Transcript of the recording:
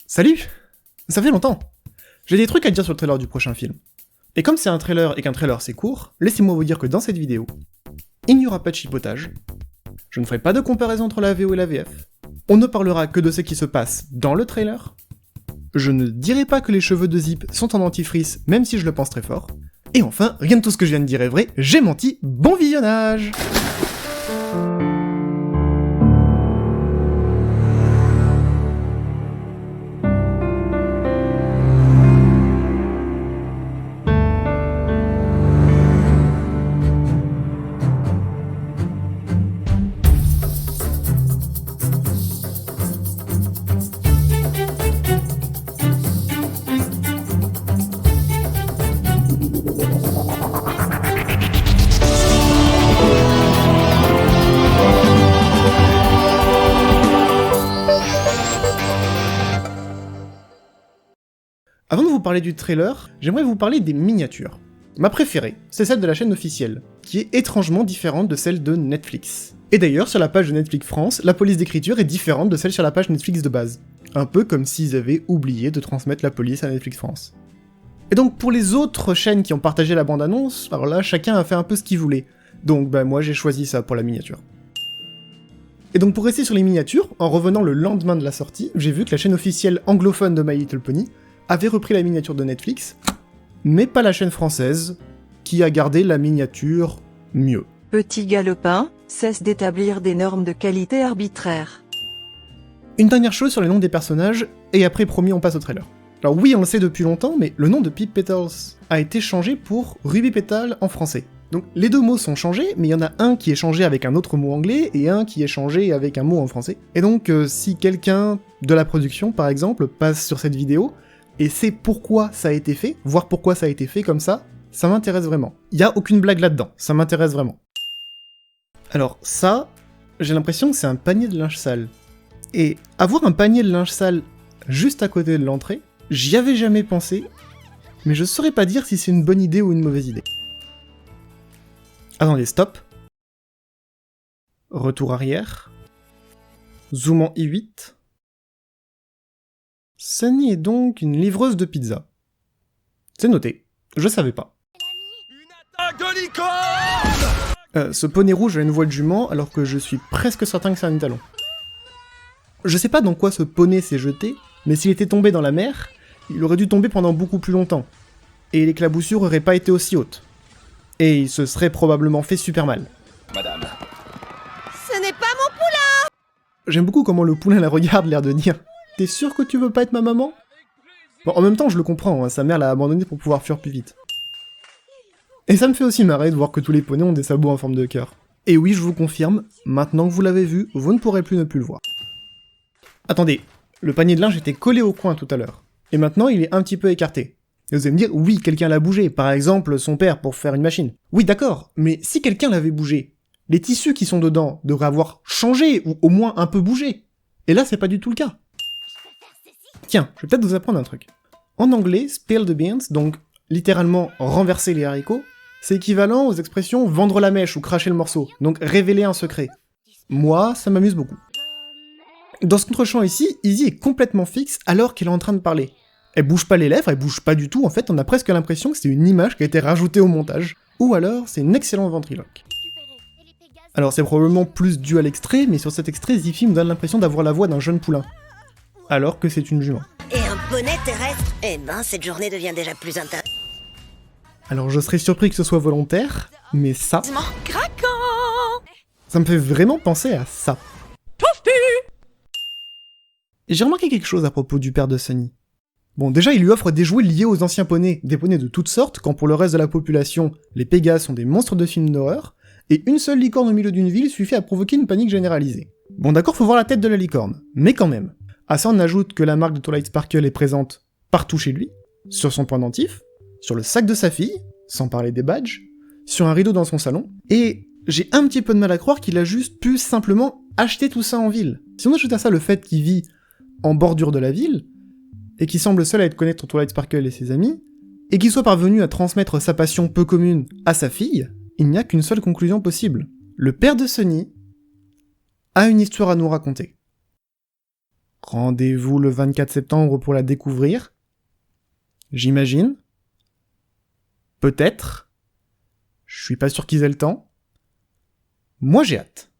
Salut! Ça fait longtemps. J'ai des trucs à dire sur le trailer du prochain film. Et comme c'est un trailer et qu'un trailer c'est court, laissez-moi vous dire que dans cette vidéo, il n'y aura pas de chipotage, je ne ferai pas de comparaison entre la VO et la VF, on ne parlera que de ce qui se passe dans le trailer, je ne dirai pas que les cheveux de Zip sont en dentifrice même si je le pense très fort, et enfin, rien de tout ce que je viens de dire est vrai, j'ai menti, bon visionnage! Avant de vous parler du trailer, j'aimerais vous parler des miniatures. Ma préférée, c'est celle de la chaîne officielle, qui est étrangement différente de celle de Netflix. Et d'ailleurs, sur la page de Netflix France, la police d'écriture est différente de celle sur la page Netflix de base. Un peu comme s'ils avaient oublié de transmettre la police à Netflix France. Et donc pour les autres chaînes qui ont partagé la bande-annonce, alors là, chacun a fait un peu ce qu'il voulait. Donc moi j'ai choisi ça pour la miniature. Et donc pour rester sur les miniatures, en revenant le lendemain de la sortie, j'ai vu que la chaîne officielle anglophone de My Little Pony avait repris la miniature de Netflix, mais pas la chaîne française, qui a gardé la miniature mieux. Petit galopin, cesse d'établir des normes de qualité arbitraires. Une dernière chose sur les noms des personnages, et après promis on passe au trailer. Alors oui, on le sait depuis longtemps, mais le nom de Pip Petals a été changé pour Ruby Petal en français. Donc les deux mots sont changés, mais il y en a un qui est changé avec un autre mot anglais, et un qui est changé avec un mot en français. Et donc si quelqu'un de la production, par exemple, passe sur cette vidéo, et sait pourquoi ça a été fait, voir pourquoi ça a été fait comme ça m'intéresse vraiment. Il y a aucune blague là-dedans, ça m'intéresse vraiment. Alors ça, j'ai l'impression que c'est un panier de linge sale. Et avoir un panier de linge sale juste à côté de l'entrée, j'y avais jamais pensé, mais je saurais pas dire si c'est une bonne idée ou une mauvaise idée. Attendez, stop. Retour arrière. Zoom en I8. Sunny est donc une livreuse de pizza. C'est noté, je savais pas. Ce poney rouge a une voix de jument alors que je suis presque certain que c'est un étalon. Je sais pas dans quoi ce poney s'est jeté, mais s'il était tombé dans la mer, il aurait dû tomber pendant beaucoup plus longtemps. Et l'éclaboussure aurait pas été aussi haute. Et il se serait probablement fait super mal. Madame. Ce n'est pas mon poulain! J'aime beaucoup comment le poulain la regarde, l'air de dire « T'es sûr que tu veux pas être ma maman ?» Bon, en même temps, je le comprends, hein, sa mère l'a abandonné pour pouvoir fuir plus vite. Et ça me fait aussi marrer de voir que tous les poneys ont des sabots en forme de cœur. Et oui, je vous confirme, maintenant que vous l'avez vu, vous ne pourrez plus ne plus le voir. Attendez, le panier de linge était collé au coin tout à l'heure. Et maintenant, il est un petit peu écarté. Et vous allez me dire, oui, quelqu'un l'a bougé, par exemple son père pour faire une machine. Oui, d'accord, mais si quelqu'un l'avait bougé, les tissus qui sont dedans devraient avoir changé, ou au moins un peu bougé. Et là, c'est pas du tout le cas. Tiens, je vais peut-être vous apprendre un truc. En anglais, spill the beans, donc littéralement renverser les haricots, c'est équivalent aux expressions vendre la mèche ou cracher le morceau, donc révéler un secret. Moi, ça m'amuse beaucoup. Dans ce contre-champ ici, Izzy est complètement fixe alors qu'elle est en train de parler. Elle bouge pas les lèvres, elle bouge pas du tout, en fait on a presque l'impression que c'est une image qui a été rajoutée au montage. Ou alors, c'est une excellente ventriloque. Alors c'est probablement plus dû à l'extrait, mais sur cet extrait, Ziffy me donne l'impression d'avoir la voix d'un jeune poulain. Alors que c'est une jument. Et un poney terrestre? Eh ben, cette journée devient déjà plus intéressante. Alors je serais surpris que ce soit volontaire, mais ça... Craquant! Ça me fait vraiment penser à ça. Et j'ai remarqué quelque chose à propos du père de Sunny. Bon, déjà, il lui offre des jouets liés aux anciens poneys, des poneys de toutes sortes, quand pour le reste de la population, les Pégases sont des monstres de films d'horreur, et une seule licorne au milieu d'une ville suffit à provoquer une panique généralisée. Bon d'accord, faut voir la tête de la licorne, mais quand même. À ça on ajoute que la marque de Twilight Sparkle est présente partout chez lui, sur son pendentif, sur le sac de sa fille, sans parler des badges, sur un rideau dans son salon, et j'ai un petit peu de mal à croire qu'il a juste pu simplement acheter tout ça en ville. Si on ajoute à ça le fait qu'il vit en bordure de la ville, et qu'il semble seul à être connecté entre Twilight Sparkle et ses amis, et qu'il soit parvenu à transmettre sa passion peu commune à sa fille, il n'y a qu'une seule conclusion possible. Le père de Sunny a une histoire à nous raconter. Rendez-vous le 24 septembre pour la découvrir. J'imagine. Peut-être. Je suis pas sûr qu'ils aient le temps. Moi j'ai hâte.